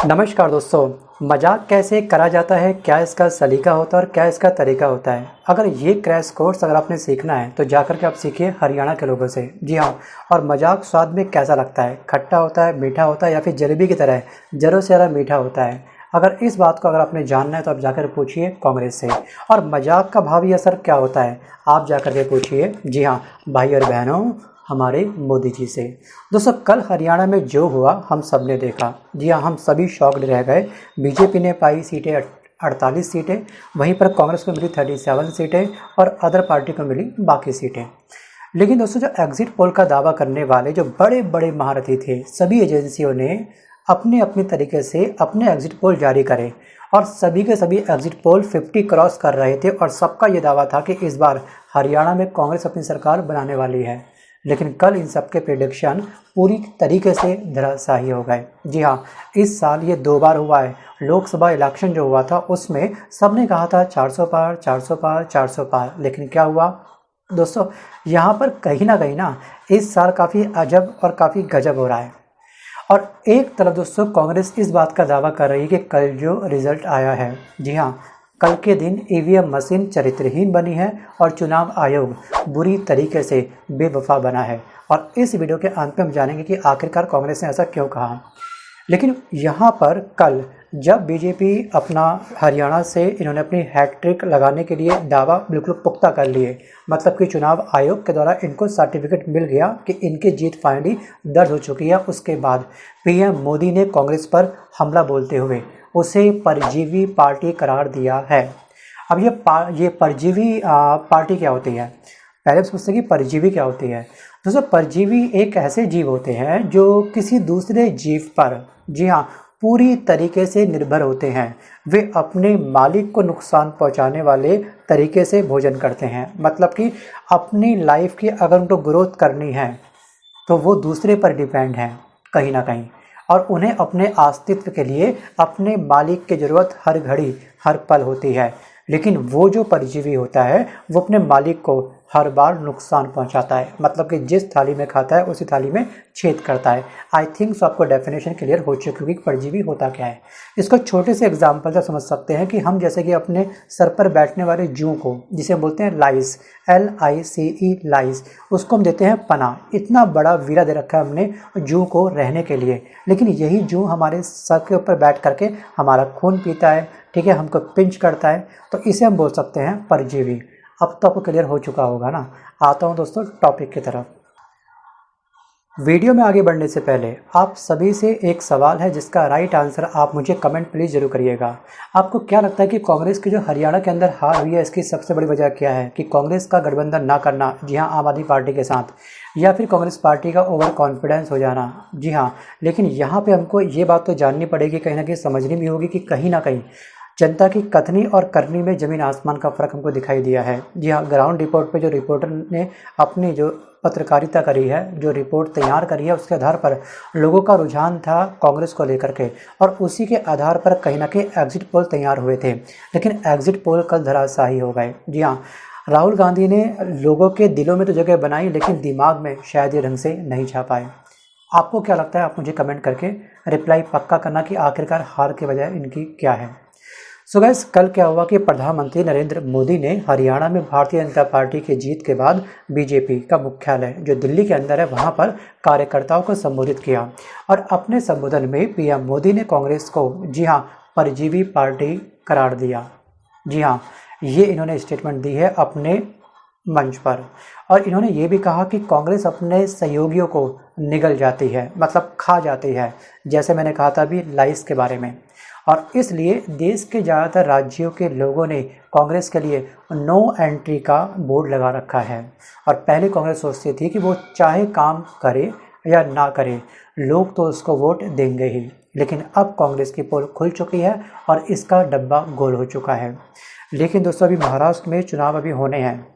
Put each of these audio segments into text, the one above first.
नमस्कार दोस्तों, मजाक कैसे करा जाता है, क्या इसका सलीका होता है और क्या इसका तरीका होता है। अगर ये क्रैश कोर्स अगर आपने सीखना है तो जाकर के आप सीखिए हरियाणा के लोगों से। जी हाँ, और मजाक स्वाद में कैसा लगता है, खट्टा होता है, मीठा होता है या फिर जलेबी की तरह ज़रूर से ज़्यादा मीठा होता है। अगर इस बात को अगर आपने जानना है तो आप जाकर पूछिए कांग्रेस से। और मजाक का भावी असर क्या होता है आप जाकर के पूछिए, जी हाँ भाई और बहनों, हमारे मोदी जी से। दोस्तों, कल हरियाणा में जो हुआ हम सब ने देखा। जी हाँ, हम सभी शॉक्ड रह गए। बीजेपी ने पाई सीटें 48 सीटें, वहीं पर कांग्रेस को मिली 37 सीटें और अदर पार्टी को मिली बाकी सीटें। लेकिन दोस्तों, जो एग्जिट पोल का दावा करने वाले जो बड़े बड़े महारथी थे, सभी एजेंसियों ने अपने अपने तरीके से अपने एग्जिट पोल जारी करे और सभी के सभी एग्जिट पोल 50 क्रॉस कर रहे थे और सबका ये दावा था कि इस बार हरियाणा में कांग्रेस अपनी सरकार बनाने वाली है। लेकिन कल इन सब के प्रेडिक्शन पूरी तरीके से धराशायी हो गए। जी हाँ, इस साल ये 2 बार हुआ है। लोकसभा इलेक्शन जो हुआ था उसमें सबने कहा था 400 पार 400 पार 400 पार, लेकिन क्या हुआ दोस्तों, यहाँ पर कहीं ना इस साल काफ़ी अजब और काफ़ी गजब हो रहा है। और एक तरफ दोस्तों कांग्रेस इस बात का दावा कर रही है कि कल जो रिज़ल्ट आया है, जी हाँ, कल के दिन ईवीएम मशीन चरित्रहीन बनी है और चुनाव आयोग बुरी तरीके से बेवफा बना है। और इस वीडियो के अंत में हम जानेंगे कि आखिरकार कांग्रेस ने ऐसा क्यों कहा। लेकिन यहाँ पर कल जब बीजेपी अपना हरियाणा से इन्होंने अपनी हैट्रिक लगाने के लिए दावा बिल्कुल पुख्ता कर लिए, मतलब कि चुनाव आयोग के द्वारा इनको सर्टिफिकेट मिल गया कि इनकी जीत फाइनली दर्ज हो चुकी है। उसके बाद पीएम मोदी ने कांग्रेस पर हमला बोलते हुए उसे परजीवी पार्टी करार दिया है। अब ये परजीवी पार्टी क्या होती है, पहले सोचते कि परजीवी क्या होती है। दोस्तों, परजीवी एक ऐसे जीव होते हैं जो किसी दूसरे जीव पर, जी हाँ, पूरी तरीके से निर्भर होते हैं। वे अपने मालिक को नुकसान पहुंचाने वाले तरीके से भोजन करते हैं, मतलब कि अपनी लाइफ की अगर उनको ग्रोथ करनी है तो वो दूसरे पर डिपेंड हैं कहीं ना कहीं, और उन्हें अपने अस्तित्व के लिए अपने मालिक की ज़रूरत हर घड़ी हर पल होती है। लेकिन वो जो परजीवी होता है वो अपने मालिक को हर बार नुकसान पहुंचाता है, मतलब कि जिस थाली में खाता है उसी थाली में छेद करता है। आई थिंक सो आपको डेफिनेशन क्लियर हो चुकी होगी कि परजीवी होता क्या है। इसको छोटे से एग्जांपल से समझ सकते हैं कि हम जैसे कि अपने सर पर बैठने वाले जू को, जिसे हम बोलते हैं लाइस, LICE लाइस, उसको हम देते हैं पनाह। इतना बड़ा वीरा दे रखा है हमने जू को रहने के लिए, लेकिन यही जू हमारे सर के ऊपर बैठ करके हमारा खून पीता है, ठीक है, हमको पिंच करता है, तो इसे हम बोल सकते हैं परजीवी। अब तो आपको क्लियर हो चुका होगा ना। आता हूँ दोस्तों टॉपिक की तरफ। वीडियो में आगे बढ़ने से पहले आप सभी से एक सवाल है जिसका राइट आंसर आप मुझे कमेंट प्लीज़ जरूर करिएगा। आपको क्या लगता है कि कांग्रेस की जो हरियाणा के अंदर हार हुई है इसकी सबसे बड़ी वजह क्या है? कि कांग्रेस का गठबंधन ना करना, जी हाँ, आम आदमी पार्टी के साथ, या फिर कांग्रेस पार्टी का ओवर कॉन्फिडेंस हो जाना? जी हाँ, लेकिन यहाँ पर हमको ये बात तो जाननी पड़ेगी, कहीं ना कहीं समझनी भी होगी कि कहीं ना कहीं जनता की कथनी और करनी में ज़मीन आसमान का फ़र्क हमको दिखाई दिया है। जी हाँ, ग्राउंड रिपोर्ट पे जो रिपोर्टर ने अपनी जो पत्रकारिता करी है, जो रिपोर्ट तैयार करी है, उसके आधार पर लोगों का रुझान था कांग्रेस को लेकर के, और उसी के आधार पर कहीं ना कहीं एग्जिट पोल तैयार हुए थे। लेकिन एग्जिट पोल कल धराशायी हो गए। जी हाँ, राहुल गांधी ने लोगों के दिलों में तो जगह बनाई, लेकिन दिमाग में शायद ये ढंग से नहीं छा पाए। आपको क्या लगता है? आप मुझे कमेंट करके रिप्लाई पक्का करना कि आखिरकार हार की वजह इनकी क्या है। सो गाइस, कल क्या हुआ कि प्रधानमंत्री नरेंद्र मोदी ने हरियाणा में भारतीय जनता पार्टी की जीत के बाद बीजेपी का मुख्यालय जो दिल्ली के अंदर है वहां पर कार्यकर्ताओं को संबोधित किया, और अपने संबोधन में पीएम मोदी ने कांग्रेस को, जी हाँ, परजीवी पार्टी करार दिया। जी हाँ, ये इन्होंने स्टेटमेंट दी है अपने मंच पर। और इन्होंने ये भी कहा कि कांग्रेस अपने सहयोगियों को निगल जाती है, मतलब खा जाती है, जैसे मैंने कहा था अभी लाइस के बारे में। और इसलिए देश के ज़्यादातर राज्यों के लोगों ने कांग्रेस के लिए नो एंट्री का बोर्ड लगा रखा है। और पहले कांग्रेस सोचती थी कि वो चाहे काम करे या ना करे, लोग तो उसको वोट देंगे ही। लेकिन अब कांग्रेस की पोल खुल चुकी है और इसका डब्बा गोल हो चुका है। लेकिन दोस्तों, अभी महाराष्ट्र में चुनाव अभी होने हैं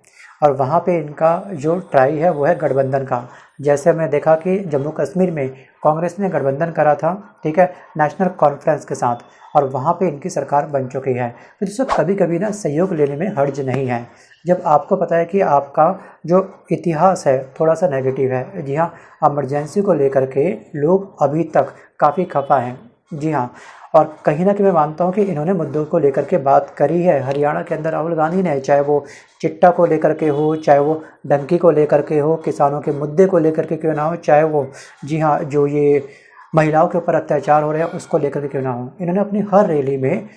और वहाँ पे इनका जो ट्राई है वो है गठबंधन का। जैसे हमने देखा कि जम्मू कश्मीर में कांग्रेस ने गठबंधन करा था, ठीक है, नेशनल कॉन्फ्रेंस के साथ, और वहाँ पे इनकी सरकार बन चुकी है। तो दोस्तों, कभी कभी ना सहयोग लेने में हर्ज नहीं है। जब आपको पता है कि आपका जो इतिहास है थोड़ा सा नेगेटिव है, जी हाँ, इमरजेंसी को लेकर के लोग अभी तक काफ़ी खफा हैं। जी हाँ, और कहीं ना कहीं मैं मानता हूँ कि इन्होंने मुद्दों को लेकर के बात करी है। हरियाणा के अंदर राहुल गांधी ने, चाहे वो चिट्टा को लेकर के हो, चाहे वो डंकी को लेकर के हो, किसानों के मुद्दे को लेकर के क्यों ना हो, चाहे वो जी हाँ जो ये महिलाओं के ऊपर अत्याचार हो रहे हैं उसको लेकर के क्यों ना हो, इन्होंने अपनी हर रैली में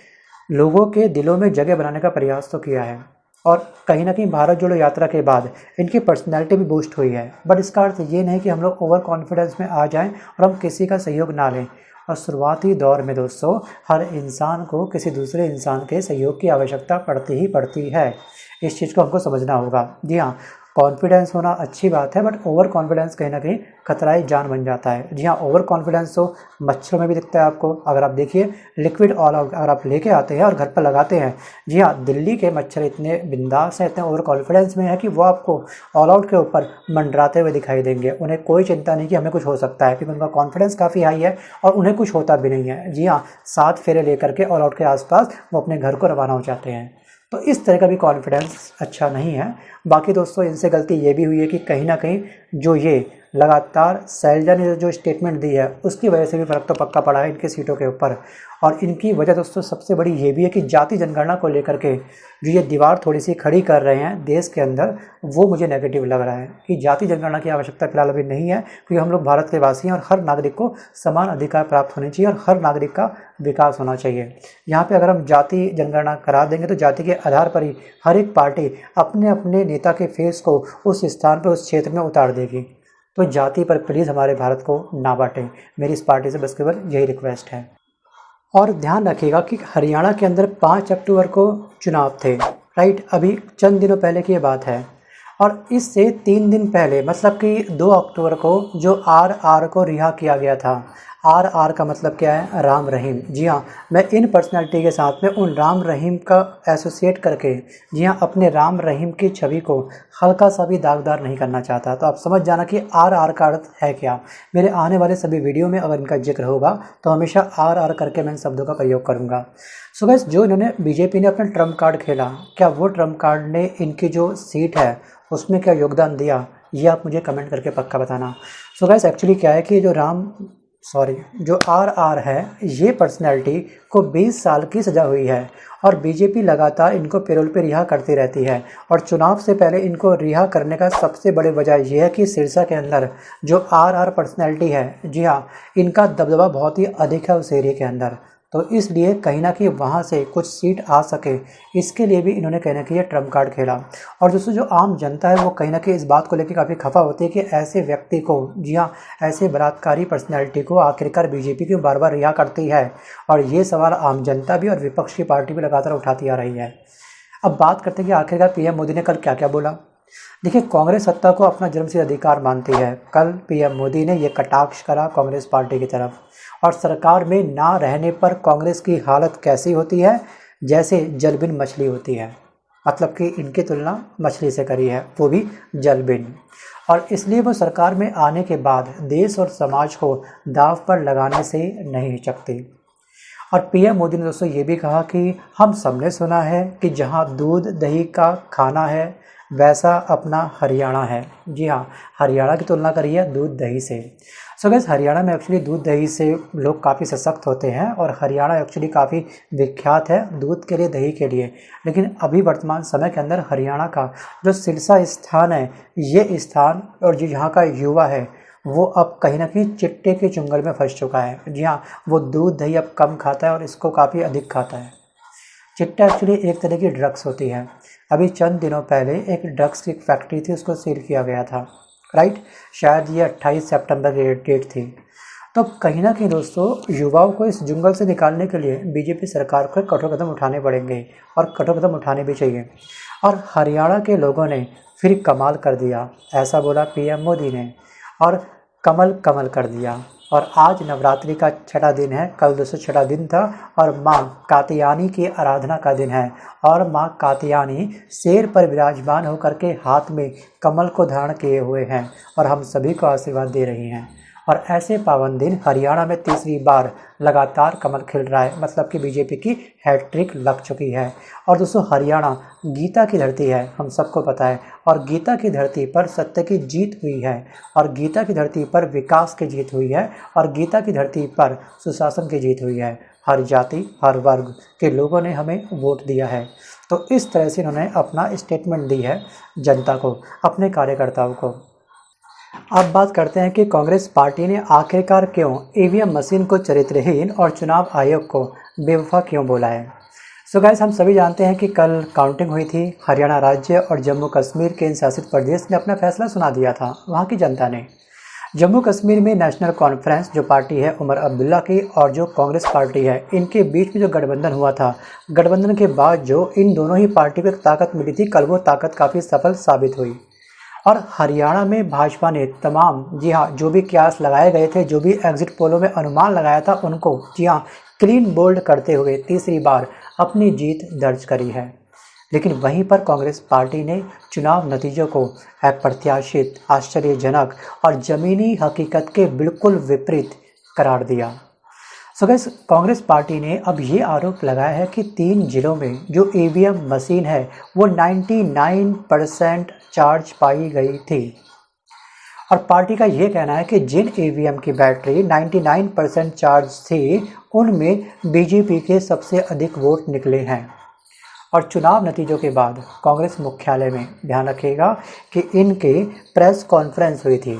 लोगों के दिलों में जगह बनाने का प्रयास तो किया है। और कहीं ना कहीं भारत जोड़ो यात्रा के बाद इनकी पर्सनैलिटी भी बूस्ट हुई है। बट इसका अर्थ ये नहीं कि हम लोग ओवर कॉन्फिडेंस में आ जाएं और हम किसी का सहयोग ना लें। और शुरुआती दौर में दोस्तों हर इंसान को किसी दूसरे इंसान के सहयोग की आवश्यकता पड़ती ही पड़ती है। इस चीज़ को हमको समझना होगा। जी हाँ, कॉन्फिडेंस होना अच्छी बात है, बट ओवर कॉन्फिडेंस कहीं ना कहीं खतराए जान बन जाता है। जी हाँ, ओवर कॉन्फिडेंस तो मच्छरों में भी दिखता है आपको। अगर आप देखिए लिक्विड ऑल आउट अगर आप लेके आते हैं और घर पर लगाते हैं, जी हाँ, दिल्ली के मच्छर इतने बिंदास हैं, इतने ओवर कॉन्फिडेंस में है कि वो आपको ऑल आउट के ऊपर मंडराते हुए दिखाई देंगे। उन्हें कोई चिंता नहीं कि हमें कुछ हो सकता है, क्योंकि उनका कॉन्फिडेंस काफ़ी हाई है और उन्हें कुछ होता भी नहीं है। जी हाँ, 7 फेरे लेकर के ऑल आउट के आसपास वो अपने घर को रवाना हो जाते हैं। तो इस तरह का भी कॉन्फिडेंस अच्छा नहीं है। बाकी दोस्तों इनसे गलती ये भी हुई है कि कहीं ना कहीं जो ये लगातार शैलजा ने जो स्टेटमेंट दी है उसकी वजह से भी फ़र्क तो पक्का पड़ा है इनकी सीटों के ऊपर। और इनकी वजह दोस्तों सबसे बड़ी ये भी है कि जाति जनगणना को लेकर के जो ये दीवार थोड़ी सी खड़ी कर रहे हैं देश के अंदर, वो मुझे नेगेटिव लग रहा है कि जाति जनगणना की आवश्यकता फिलहाल अभी नहीं है, क्योंकि हम लोग भारत के वासी हैं और हर नागरिक को समान अधिकार प्राप्त होने चाहिए और हर नागरिक का विकास होना चाहिए। यहाँ पे अगर हम जाति जनगणना करा देंगे तो जाति के आधार पर ही हर एक पार्टी अपने अपने नेता के फेस को उस स्थान पर उस क्षेत्र में उतार देगी। तो जाति पर प्लीज़ हमारे भारत को ना बांटें, मेरी इस पार्टी से बस केवल यही रिक्वेस्ट है। और ध्यान रखिएगा कि हरियाणा के अंदर 5 अक्टूबर को चुनाव थे, राइट, अभी चंद दिनों पहले की ये बात है। और इससे 3 दिन पहले मतलब कि 2 अक्टूबर को जो आर को रिहा किया गया था। आर का मतलब क्या है? राम रहीम। जी हाँ, मैं इन पर्सनालिटी के साथ में उन राम रहीम का एसोसिएट करके जी हाँ अपने राम रहीम की छवि को हल्का सा भी दागदार नहीं करना चाहता। तो आप समझ जाना कि आर का अर्थ है क्या। मेरे आने वाले सभी वीडियो में अगर इनका जिक्र होगा तो हमेशा आर करके मैं इन शब्दों का प्रयोग करूँगा। सो गाइस, जो इन्होंने बीजेपी ने अपना ट्रम्प कार्ड खेला, क्या वो ट्रम्प कार्ड ने इनकी जो सीट है उसमें क्या योगदान दिया, ये आप मुझे कमेंट करके पक्का बताना। सो गाइस, एक्चुअली क्या है कि जो आर है, ये पर्सनैलिटी को 20 साल की सज़ा हुई है और बीजेपी लगातार इनको पैरोल पे रिहा करती रहती है। और चुनाव से पहले इनको रिहा करने का सबसे बड़ी वजह यह है कि सिरसा के अंदर जो आर पर्सनैलिटी है, जी हाँ, इनका दबदबा बहुत ही अधिक है उस एरिया के अंदर। तो इसलिए कहीं ना कहीं वहाँ से कुछ सीट आ सके, इसके लिए भी इन्होंने कहीं ना कहीं ये ट्रम्प कार्ड खेला। और दोस्तों जो आम जनता है वो कहीं ना कहीं इस बात को लेकर काफ़ी खफा होती है कि ऐसे व्यक्ति को, जी हाँ, ऐसे बलात्कारी पर्सनैलिटी को आखिरकार बीजेपी क्यों बार बार रिहा करती है। और ये सवाल आम जनता भी और विपक्ष की पार्टी भी लगातार उठाती आ रही है। अब बात करते हैं कि आखिरकार पीएम मोदी ने कल क्या क्या बोला। देखिए, कांग्रेस सत्ता को अपना जन्मसिद्ध अधिकार मानती है। कल पीएम मोदी ने यह कटाक्ष करा कांग्रेस पार्टी की तरफ। और सरकार में ना रहने पर कांग्रेस की हालत कैसी होती है? जैसे जलबिन मछली होती है, मतलब कि इनकी तुलना मछली से करी है, वो भी जलबिन। और इसलिए वो सरकार में आने के बाद देश और समाज को दांव पर लगाने से नहीं हिचकती। और पीएम मोदी ने दोस्तों ये भी कहा कि हम सबने सुना है कि जहाँ दूध दही का खाना है वैसा अपना हरियाणा है। जी हाँ, हरियाणा की तुलना करी है दूध दही से। सो गाइस, हरियाणा में एक्चुअली दूध दही से लोग काफ़ी सशक्त होते हैं और हरियाणा एक्चुअली काफ़ी विख्यात है दूध के लिए, दही के लिए। लेकिन अभी वर्तमान समय के अंदर हरियाणा का जो सिरसा स्थान है, ये स्थान और जो यहाँ का युवा है वो अब कहीं ना कहीं चिट्टे के चुंगल में फंस चुका है। जी हाँ, वो दूध दही अब कम खाता है और इसको काफ़ी अधिक खाता है। चिट्टा एक्चुअली एक तरह की ड्रग्स होती है। अभी चंद दिनों पहले एक ड्रग्स की फैक्ट्री थी, उसको सील किया गया था, राइट, शायद ये 28 सितंबर की डेट थी। तो कहीं ना कहीं दोस्तों युवाओं को इस जंगल से निकालने के लिए बीजेपी सरकार को कठोर कदम उठाने पड़ेंगे और कठोर कदम उठाने भी चाहिए। और हरियाणा के लोगों ने फिर कमाल कर दिया, ऐसा बोला पीएम मोदी ने, और कमल कर दिया। और आज नवरात्रि का 6वां दिन है, कल 206वां दिन था और माँ कात्यायनी की आराधना का दिन है। और माँ कात्यायनी शेर पर विराजमान होकर के हाथ में कमल को धारण किए हुए हैं और हम सभी को आशीर्वाद दे रही हैं। और ऐसे पावन दिन हरियाणा में तीसरी बार लगातार कमल खिल रहा है, मतलब कि बीजेपी की हैट्रिक लग चुकी है। और दोस्तों हरियाणा गीता की धरती है, हम सबको पता है, और गीता की धरती पर सत्य की जीत हुई है, और गीता की धरती पर विकास की जीत हुई है, और गीता की धरती पर सुशासन की जीत हुई है। हर जाति हर वर्ग के लोगों ने हमें वोट दिया है। तो इस तरह से इन्होंने अपना स्टेटमेंट दी है जनता को, अपने कार्यकर्ताओं को। अब बात करते हैं कि कांग्रेस पार्टी ने आखिरकार क्यों ईवीएम मशीन को चरित्रहीन और चुनाव आयोग को बेवफा क्यों बोला है। सो गाइस, हम सभी जानते हैं कि कल काउंटिंग हुई थी। हरियाणा राज्य और जम्मू कश्मीर केंद्र शासित प्रदेश ने अपना फैसला सुना दिया था वहाँ की जनता ने। जम्मू कश्मीर में नेशनल कॉन्फ्रेंस जो पार्टी है उमर अब्दुल्ला की और जो कांग्रेस पार्टी है, इनके बीच में जो गठबंधन हुआ था, गठबंधन के बाद जो इन दोनों ही पार्टी को एक ताकत मिली थी, कल वो ताकत काफ़ी सफल साबित हुई। और हरियाणा में भाजपा ने तमाम, जी हाँ, जो भी क्यास लगाए गए थे, जो भी एग्जिट पोलों में अनुमान लगाया था, उनको जी हाँ क्लीन बोल्ड करते हुए तीसरी बार अपनी जीत दर्ज करी है। लेकिन वहीं पर कांग्रेस पार्टी ने चुनाव नतीजों को अप्रत्याशित, आश्चर्यजनक और ज़मीनी हकीकत के बिल्कुल विपरीत करार दिया। सो गाइस, कांग्रेस पार्टी ने अब ये आरोप लगाया है कि 3 जिलों में जो ईवीएम मशीन है वो 99% चार्ज पाई गई थी। और पार्टी का ये कहना है कि जिन ईवीएम की बैटरी 99% चार्ज थी, उनमें बीजेपी के सबसे अधिक वोट निकले हैं। और चुनाव नतीजों के बाद कांग्रेस मुख्यालय में, ध्यान रखिएगा कि इनके प्रेस कॉन्फ्रेंस हुई थी।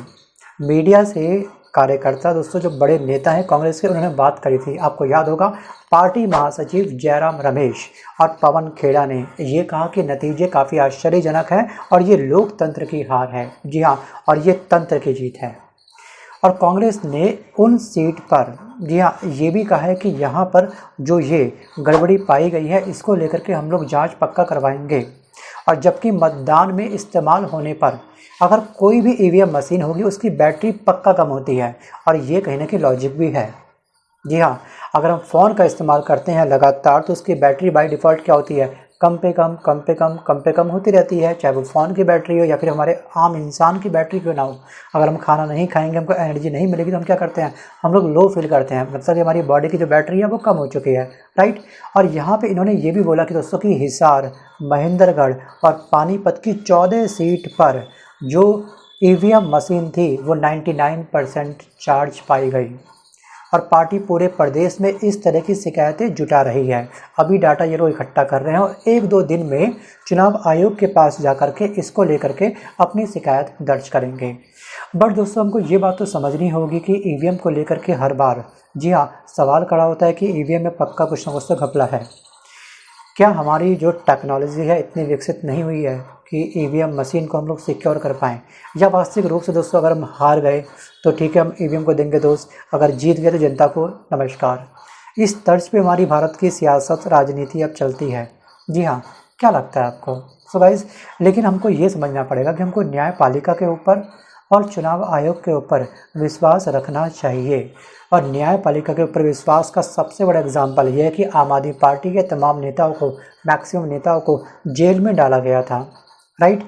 मीडिया से कार्यकर्ता, दोस्तों जो बड़े नेता हैं कांग्रेस के, उन्होंने बात करी थी। आपको याद होगा, पार्टी महासचिव जयराम रमेश और पवन खेड़ा ने ये कहा कि नतीजे काफ़ी आश्चर्यजनक हैं और ये लोकतंत्र की हार है। जी हाँ, और ये तंत्र की जीत है। और कांग्रेस ने उन सीट पर, जी हाँ, ये भी कहा है कि यहाँ पर जो ये गड़बड़ी पाई गई है, इसको लेकर के हम लोग जांच पक्का करवाएंगे। और जबकि मतदान में इस्तेमाल होने पर अगर कोई भी ईवीएम मशीन होगी, उसकी बैटरी पक्का कम होती है। और ये कहीं ना कहीं लॉजिक भी है। जी हाँ, अगर हम फ़ोन का इस्तेमाल करते हैं लगातार, तो उसकी बैटरी बाय डिफ़ॉल्ट क्या होती है, कम पे कम होती रहती है, चाहे वो फ़ोन की बैटरी हो या फिर हमारे आम इंसान की बैटरी क्यों ना हो। अगर हम खाना नहीं खाएंगे, हमको एनर्जी नहीं मिलेगी, तो हम क्या करते हैं, हम लोग लो फील करते हैं, मतलब कि हमारी बॉडी की जो बैटरी है वो कम हो चुकी है, राइट। और यहाँ पे इन्होंने ये भी बोला कि दोस्तों कि हिसार, महेंद्रगढ़ और पानीपत की 14 सीट पर जो ईवीएम मशीन थी वो 99% चार्ज पाई गई। और पार्टी पूरे प्रदेश में इस तरह की शिकायतें जुटा रही है। अभी डाटा ये लोग इकट्ठा कर रहे हैं और 1-2 दिन में चुनाव आयोग के पास जाकर के इसको लेकर के अपनी शिकायत दर्ज करेंगे। बट दोस्तों, हमको ये बात तो समझनी होगी कि ईवीएम को लेकर के हर बार, जी हाँ, सवाल खड़ा होता है कि ईवीएम में पक्का कुछ ना कुछ तो घपला है। क्या हमारी जो टेक्नोलॉजी है इतनी विकसित नहीं हुई है कि ईवीएम मशीन को हम लोग सिक्योर कर पाएँ? या वास्तविक रूप से दोस्तों, अगर हम हार गए तो ठीक है, हम ईवीएम को देंगे दोस्त, अगर जीत गए तो जनता को नमस्कार। इस तर्ज पे हमारी भारत की सियासत, राजनीति अब चलती है। जी हाँ, क्या लगता है आपको? सो गाइस, लेकिन हमको ये समझना पड़ेगा कि हमको न्यायपालिका के ऊपर और चुनाव आयोग के ऊपर विश्वास रखना चाहिए। और न्यायपालिका के ऊपर विश्वास का सबसे बड़ा एग्जाम्पल यह है कि आम आदमी पार्टी के तमाम नेताओं को, मैक्सिमम नेताओं को जेल में डाला गया था, राइट।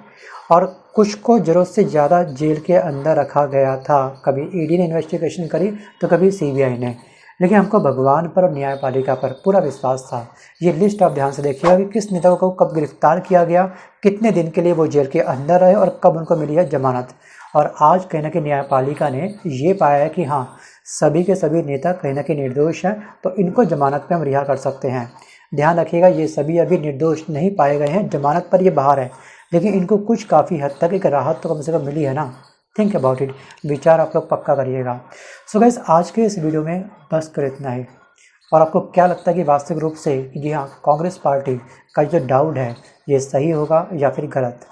और कुछ को ज़रूरत से ज़्यादा जेल के अंदर रखा गया था। कभी ईडी ने इन्वेस्टिगेशन करी तो कभी सीबीआई ने, लेकिन हमको भगवान पर और न्यायपालिका पर पूरा विश्वास था। ये लिस्ट आप ध्यान से देखिएगा कि किस नेताओं को कब गिरफ्तार किया गया, कितने दिन के लिए वो जेल के अंदर रहे और कब उनको मिली है जमानत। और आज कहीं ना कहीं न्यायपालिका ने ये पाया है कि हाँ, सभी के सभी नेता कहीं ना कहीं निर्दोष हैं, तो इनको जमानत पे हम रिहा कर सकते हैं। ध्यान रखिएगा, ये सभी अभी निर्दोष नहीं पाए गए हैं, जमानत पर ये बाहर है, लेकिन इनको कुछ काफ़ी हद तक एक राहत तो कम से कम मिली है ना। थिंक अबाउट इट, विचार आप लोग पक्का करिएगा। सो गाइस, आज के इस वीडियो में बस कर इतना ही। और आपको क्या लगता है कि वास्तविक रूप से, जी हाँ, कांग्रेस पार्टी का जो डाउट है ये सही होगा या फिर गलत?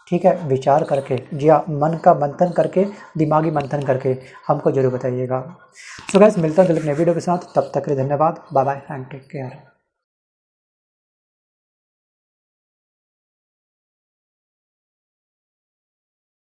ठीक है, विचार करके, जी हाँ, मन का मंथन करके, दिमागी मंथन करके हमको जरूर बताइएगा। सो गाइस, मिलता हूँ अगले वीडियो के साथ, तब तक के लिए धन्यवाद, bye bye and take care.